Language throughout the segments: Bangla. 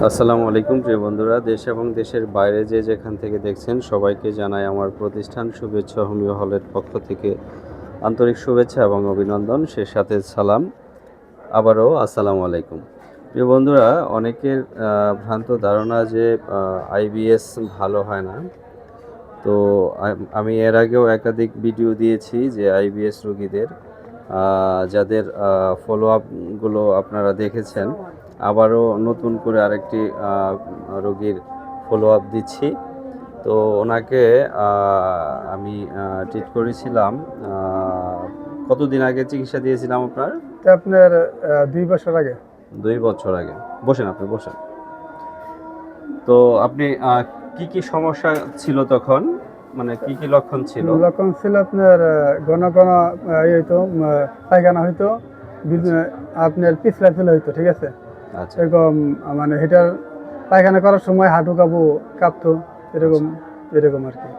আসসালামু আলাইকুম প্রিয় বন্ধুরা, দেশ এবং দেশের বাইরে যে যেখান থেকে দেখছেন সবাইকে জানাই আমার প্রতিষ্ঠান শুভেচ্ছা হোমিও হলের পক্ষ থেকে আন্তরিক শুভেচ্ছা এবং অভিনন্দন, সে সাথে সালাম। আবারও আসসালামু আলাইকুম। প্রিয় বন্ধুরা, অনেকের ভ্রান্ত ধারণা যে আইবিএস ভালো হয় না। তো আমি এর আগেও একাধিক ভিডিও দিয়েছি যে আইবিএস রোগীদের যাদের ফলো আপগুলো আপনারা দেখেছেন, আবারও নতুন করে আরেকটি রোগীর ফলো আপ দিচ্ছি। তো ওনাকে আমি ট্রিট করেছিলাম। কতদিন আগে চিকিৎসা দিয়েছিলাম আপনার? আপনার 2 বছর আগে। 2 বছর আগে। বসেন, আপনি বসেন। তো আপনি কি কি সমস্যা ছিল তখন, মানে কি কি লক্ষণ ছিল? লক্ষণ ছিল আপনার ঘন ঘন হইতো, পায়খানা হইতো, আপনার পিছলা ফেলে হইতো, ঠিক আছে। আচ্ছা এরকম মানে হেটার পায়খানা করার সময় হাঁটু কাঁপতো, এরকম এরকম আর কি।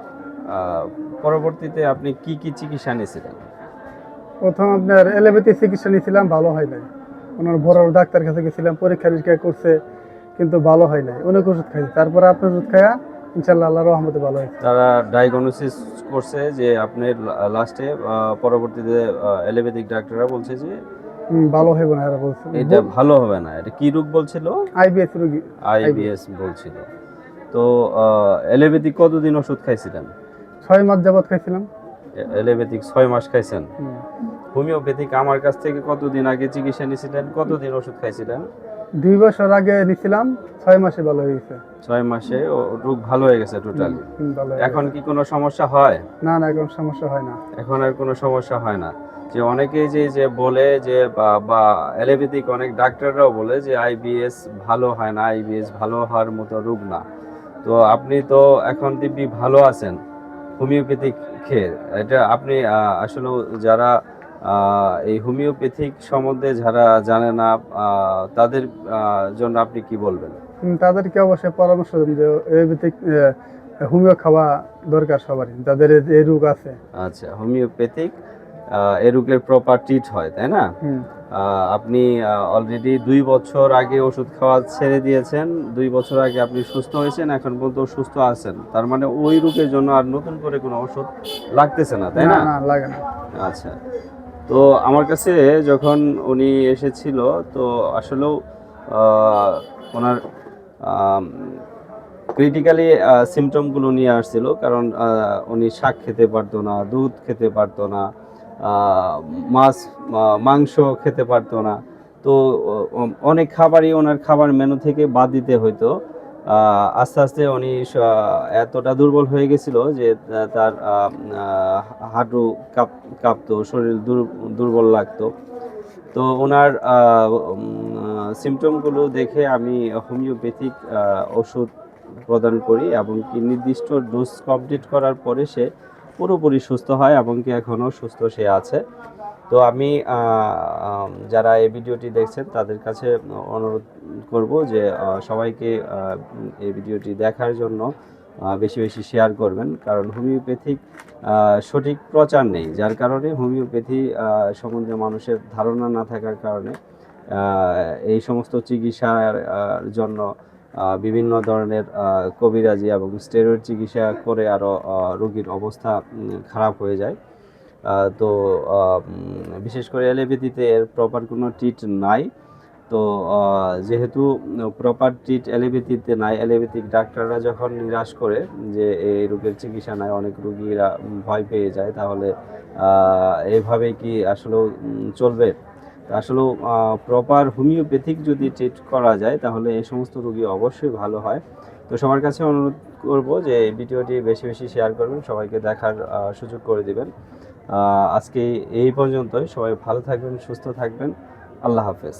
আহ, পরবর্তীতে আপনি কি কি চিকিৎসা নিয়েছিলেন? প্রথম আপনার এলোপ্যাথি চিকিৎসা নিয়েছিলাম, ভালো হয় নাই। ওনার বড় ডাক্তার কাছে গেছিলাম, পরীক্ষা নিরীক্ষা করছে, কিন্তু ভালো হয় নাই। অনেক ওষুধ খাইছি, তারপরে আপনার ওষুধ খাইয়া ইনশাল্লাহ আল্লাহর রহমতে ভালো হয়েছে। তারা ডায়াগনোসিস করছে যে আপনি লাস্টে, পরবর্তীতে এলোপ্যাথিক ডাক্তাররা বলছে যে ভালো হইব না, এরা বলছে এটা ভালো হবে না। এটা কি রোগ বলছিল? আইবিএস রোগী। আইবিএস বলছিল। তো এলোপ্যাথিক কতদিন ওষুধ খাইছিলেন? 6 মাস যাবত খাইছিলাম। এলোপ্যাথিক 6 মাস খাইছেন। হুম। হোমিওপ্যাথিক আমার কাছ থেকে কতদিন আগে চিকিৎসা নিয়েছিলেন, কতদিন ওষুধ খাইছিলেন? 2 বছর আগে নিছিলাম, 6 মাসে ভালো হয়ে গেছে। 6 মাসে রোগ ভালো হয়ে গেছে টোটালি। ভালো হয়ে এখন গেছে। কি কোনো সমস্যা হয়? না না, এখন সমস্যা হয় না। এখন আর কোনো সমস্যা হয় না। যে অনেকেই যে বলে যে বা অ্যালোপ্যাথিক অনেক ডাক্তাররাও বলে যে আইবিএস ভালো হয় না, আইবিএস ভালো হওয়ার মতো রোগ না। তো আপনি তো এখন দিব্যি ভালো আছেন হোমিওপ্যাথিক খেয়ে। এটা আপনি আসলে যারা এই হোমিওপ্যাথিক সম্বন্ধে যারা জানে না, তাদের জন্য আপনি কি বলবেন? তাদেরকে অবশ্যই পরামর্শ দেব যে আয়ুর্বেদিক হোমিও খাওয়া দরকার সবারই, যাদের এই রোগ আছে। আচ্ছা, হোমিওপ্যাথিক এ রোগের প্রপার ট্রিট হয়, তাই না? হুম। আপনি অলরেডি 2 বছর আগে ওষুধ খাওয়া ছেড়ে দিয়েছেন। 2 বছর আগে আপনি সুস্থ হয়েছেন, এখন পর্যন্ত সুস্থ আছেন। তার মানে ওই রোগের জন্য আর নতুন করে কোনো ওষুধ লাগতেছে না, তাই না না? না, লাগে না। আচ্ছা। তো আমার কাছে যখন উনি এসেছিল, তো আসলেও ওনার ক্রিটিক্যালি সিমটমগুলো নিয়ে আসছিল। কারণ উনি শাক খেতে পারতো না, দুধ খেতে পারতো না, মাছ মাংস খেতে পারতো না। তো অনেক খাবারই ওনার খাবার মেনু থেকে বাদ দিতে হইতো। আস্তে আস্তে উনি এতটা দুর্বল হয়ে গেছিল যে তার হাঁটু কাঁপতো, শরীর দুর্বল লাগতো। তো ওনার সিমটমগুলো দেখে আমি হোমিওপ্যাথিক ওষুধ প্রদান করি, এবং কি নির্দিষ্ট ডোজ কমপ্লিট করার পরে সে পুরোপুরি সুস্থ হয়, এবং কি এখনও সুস্থ সে আছে। তো আমি যারা এই ভিডিওটি দেখছেন তাদের কাছে অনুরোধ করব যে সবাইকে এই ভিডিওটি দেখার জন্য বেশি বেশি শেয়ার করবেন। কারণ হোমিওপ্যাথিক সঠিক প্রচার নেই, যার কারণে হোমিওপ্যাথি সম্বন্ধে মানুষের ধারণা না থাকার কারণে এই সমস্ত চিকিৎসার জন্য বিভিন্ন ধরনের কবিরাজি এবং স্টেরয়েড চিকিৎসা করে আরও রোগীর অবস্থা খারাপ হয়ে যায়। তো বিশেষ করে অ্যালোপ্যাথিতে এর প্রপার কোনো ট্রিট নাই। তো যেহেতু প্রপার ট্রিট অ্যালোপ্যাথিতে নাই, অ্যালোপ্যাথিক ডাক্তাররা যখন নিরাশ করে যে এই রোগের চিকিৎসা নাই, অনেক রোগীরা ভয় পেয়ে যায়, তাহলে এইভাবে কি আসলেও চলবে? আসলেও প্রপার হোমিওপ্যাথিক যদি ট্রিট করা যায় তাহলে এই সমস্ত রোগী অবশ্যই ভালো হয়। তো সবার কাছে অনুরোধ করব যে এই ভিডিওটি বেশি বেশি শেয়ার করবেন, সবাইকে দেখার সুযোগ করে দিবেন। আজকে এই পর্যন্তই। সবাই ভালো থাকবেন, সুস্থ থাকবেন। আল্লাহ হাফেজ।